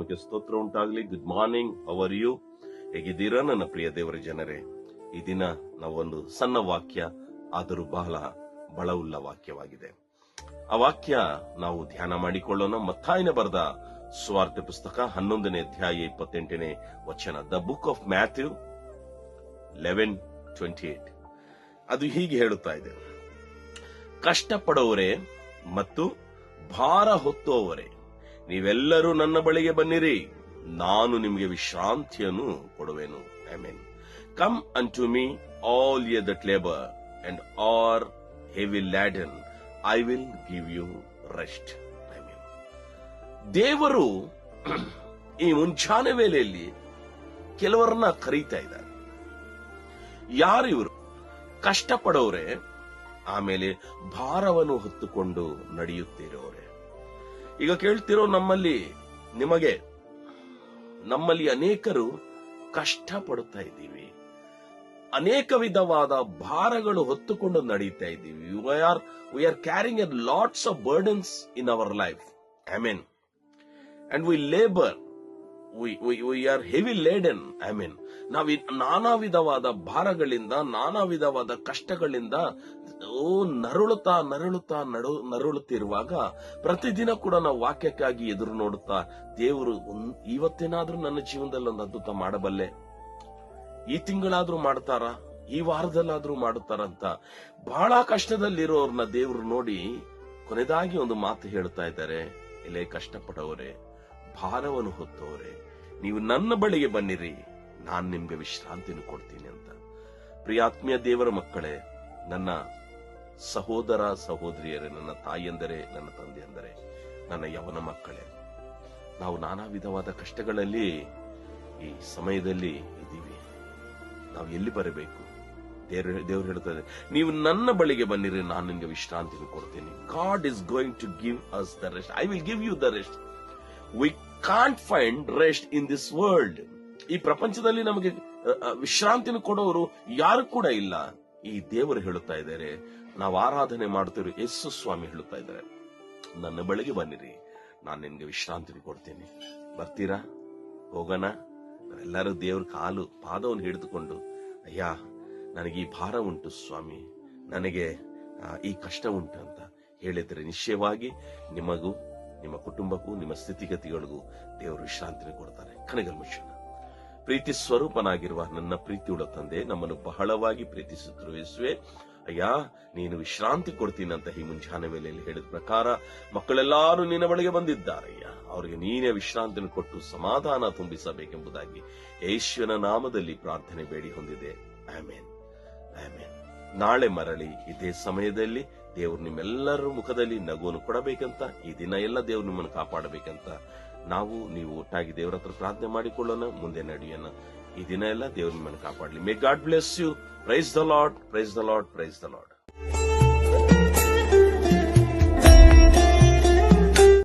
ನಾಮಕ್ಕೆ ಸ್ತೋತ್ರ ಉಂಟಾಗ್ಲಿ. Good morning, how are you? ಹೇಗಿದ್ದೀರಾ ನನ್ನ ಪ್ರಿಯ ದೇವರ ಜನರೇ? ಈ ದಿನ ನಾವೊಂದು ಸಣ್ಣ ವಾಕ್ಯ, ಆದರೂ ಬಹಳ ಬಳವುಳ್ಳ ವಾಕ್ಯವಾಗಿದೆ. ಆ ವಾಕ್ಯ ನಾವು ಧ್ಯಾನ ಮಾಡಿಕೊಳ್ಳೋಣ. ಮತ್ತಾಯನ ಬರೆದ ಸುವಾರ್ತೆ ಪುಸ್ತಕ 11ನೇ ಅಧ್ಯಾಯ 28ನೇ ವಚನ. The book of Matthew 11:28. ಅದು ಹೀಗೆ ಹೇಳುತ್ತಾ ಇದೆ: ಕಷ್ಟಪಡುವವರೇ ಮತ್ತು ಭಾರ ಹೊತ್ತುವವರೇ, ನೀವೆಲ್ಲರೂ ನನ್ನ ಬಳಿಗೆ ಬನ್ನಿರಿ, ನಾನು ನಿಮಗೆ ವಿಶ್ರಾಂತಿಯನ್ನು ಕೊಡುವೆನು. Amen. Come unto me all ye that labor and are heavy laden, I will give you rest. Amen. ದೇವರು ಈ ಮುಂಚಾನೆ ವೇಳೆಯಲ್ಲಿ ಕೆಲವರನ್ನ ಕರೀತಾ ಇದ್ದಾರೆ. ಯಾರು ಇವರು? ಕಷ್ಟಪಡೋರೆ, ಆಮೇಲೆ ಭಾರವನ್ನು ಹೊತ್ತುಕೊಂಡು ನಡೆಯುತ್ತಿರೋರೆ. ಈಗ ಕೇಳ್ತಿರೋ ನಮ್ಮಲ್ಲಿ ಅನೇಕರು ಕಷ್ಟಪಡುತ್ತಾ ಇದ್ದೀವಿ, ಅನೇಕ ವಿಧವಾದ ಭಾರಗಳು ಹೊತ್ತುಕೊಂಡು ನಡೀತಾ ಇದ್ದೀವಿ. we are carrying a lots of burdens in our life. Amen. And we labor. We are heavy laden. Amen. ನಾವು ನಾನಾ ವಿಧವಾದ ಭಾರಗಳಿಂದ, ನಾನಾ ವಿಧವಾದ ಕಷ್ಟಗಳಿಂದ ನರಳುತ್ತಿರುವಾಗ ಪ್ರತಿದಿನ ಕೂಡ ನಾವು ವಾಕ್ಯಕ್ಕಾಗಿ ಎದುರು ನೋಡುತ್ತಾ, ದೇವರು ಇವತ್ತೇನಾದ್ರೂ ನನ್ನ ಜೀವನದಲ್ಲಿ ಒಂದು ಅದ್ಭುತ ಮಾಡಬಲ್ಲೆ, ಈ ತಿಂಗಳಾದ್ರೂ ಮಾಡ್ತಾರ, ಈ ವಾರದಲ್ಲಾದ್ರೂ ಮಾಡುತ್ತಾರಂತ ಬಹಳ ಕಷ್ಟದಲ್ಲಿರೋರ್ನ ದೇವರು ನೋಡಿ ಕೊನೆದಾಗಿ ಒಂದು ಮಾತು ಹೇಳ್ತಾ ಇದ್ದಾರೆ: ಇಲ್ಲೇ ಕಷ್ಟಪಡೋರೆ, ಭಾರವನ್ನು ಹೊತ್ತವರೇ, ನೀವು ನನ್ನ ಬಳಿಗೆ ಬನ್ನಿರಿ, ನಾನು ನಿಮ್ಗೆ ವಿಶ್ರಾಂತಿಯನ್ನು ಕೊಡ್ತೀನಿ ಅಂತ. ಪ್ರಿಯಾತ್ಮೀಯ ದೇವರ ಮಕ್ಕಳೇ, ನನ್ನ ಸಹೋದರ ಸಹೋದರಿಯರೇ, ನನ್ನ ತಾಯಿಯಂದರೆ, ನನ್ನ ತಂದೆಯಂದರೆ, ನನ್ನ ಯವನ ಮಕ್ಕಳೇ, ನಾವು ನಾನಾ ವಿಧವಾದ ಕಷ್ಟಗಳಲ್ಲಿ ಈ ಸಮಯದಲ್ಲಿ ಇದ್ದೀವಿ. ನಾವು ಎಲ್ಲಿ ಬರಬೇಕು? ದೇವರು ಹೇಳ್ತಾರೆ, ನೀವು ನನ್ನ ಬಳಿಗೆ ಬನ್ನಿರಿ, ನಾನು ನಿಮ್ಗೆ ವಿಶ್ರಾಂತಿಯನ್ನು ಕೊಡ್ತೀನಿ. God is going to give us the rest. I will give you the rest. We can't find rest in this world. ಈ ಪ್ರಪಂಚದಲ್ಲಿ ನಮಗೆ ವಿಶ್ರಾಂತಿಯನ್ನು ಕೊಡೋರು ಯಾರು ಕೂಡ ಇಲ್ಲ. ಈ ದೇವರು ಹೇಳುತ್ತಾ ಇದ್ದಾರೆ, ನಾವು ಆರಾಧನೆ ಮಾಡ್ತಿರೋ ಯೇಸು ಸ್ವಾಮಿ ಹೇಳುತ್ತಾ ಇದ್ದಾರೆ, ನನ್ನ ಬಳಿಗೆ ಬನ್ನಿರಿ, ನಾನು ನಿನ್ಗೆ ವಿಶ್ರಾಂತಿಯನ್ನು ಕೊಡ್ತೀನಿ. ಬರ್ತೀರಾ? ಹೋಗೋಣ. ನಾವೆಲ್ಲರೂ ದೇವ್ರ ಪಾದವನ್ನು ಹಿಡಿದುಕೊಂಡು, ಅಯ್ಯ, ನನಗೆ ಈ ಭಾರ ಉಂಟು ಸ್ವಾಮಿ, ನನಗೆ ಈ ಕಷ್ಟ ಉಂಟು ಅಂತ ಹೇಳಿದರೆ ನಿಶ್ಚಯವಾಗಿ ನಿಮಗೂ, ನಿಮ್ಮ ಕುಟುಂಬಕ್ಕೂ, ನಿಮ್ಮ ಸ್ಥಿತಿಗತಿಗಳಿಗೂ ದೇವರು ವಿಶ್ರಾಂತಿಯನ್ನು ಕೊಡ್ತಾರೆ. ಕಣಗಲ್ ಮುಚ್ಚೋಣ. ಪ್ರೀತಿ ಸ್ವರೂಪನಾಗಿರುವ ನನ್ನ ಪ್ರೀತಿಯುಳ್ಳ ತಂದೆ, ನಮ್ಮನ್ನು ಬಹಳವಾಗಿ ಪ್ರೀತಿಸುತ್ತಿರುವ ಯೇಸುವೆ, ಅಯ್ಯ, ನೀನು ವಿಶ್ರಾಂತಿ ಕೊಡ್ತೀನಿ ಅಂತ ಈ ಮುಂಜಾನೆ ವೇಳೆಯಲ್ಲಿ ಹೇಳಿದ ಪ್ರಕಾರ ಮಕ್ಕಳೆಲ್ಲರೂ ನಿನ್ನ ಬಳಿಗೆ ಬಂದಿದ್ದಾರಯ್ಯ. ಅವರಿಗೆ ನೀನೇ ವಿಶ್ರಾಂತಿಯನ್ನು ಕೊಟ್ಟು ಸಮಾಧಾನ ತುಂಬಿಸಬೇಕೆಂಬುದಾಗಿ ಯೇಸುವಿನ ನಾಮದಲ್ಲಿ ಪ್ರಾರ್ಥನೆ ಬೇಡಿ ಹೊಂದಿದೆ. Amen, amen. ನಾಳೆ ಮರಳಿ ಇದೇ ಸಮಯದಲ್ಲಿ ದೇವರು ನಿಮ್ಮೆಲ್ಲರ ಮುಖದಲ್ಲಿ ನಗುವನ್ನು ಕೊಡಬೇಕಂತ, ಈ ದಿನ ಎಲ್ಲ ದೇವರು ನಿಮ್ಮನ್ನು ಕಾಪಾಡಬೇಕಂತ ನೀವು ಒಟ್ಟಾಗಿ ದೇವರ ಹತ್ರ ಪ್ರಾರ್ಥನೆ ಮಾಡಿಕೊಳ್ಳೋಣ. ಮುಂದೆ ನಡೆಯೋಣ. ಈ ದಿನ ಎಲ್ಲ ದೇವರು ನಿಮ್ಮನ್ನು ಕಾಪಾಡಲಿ. May God bless you. Praise the Lord, praise the Lord, praise the lord.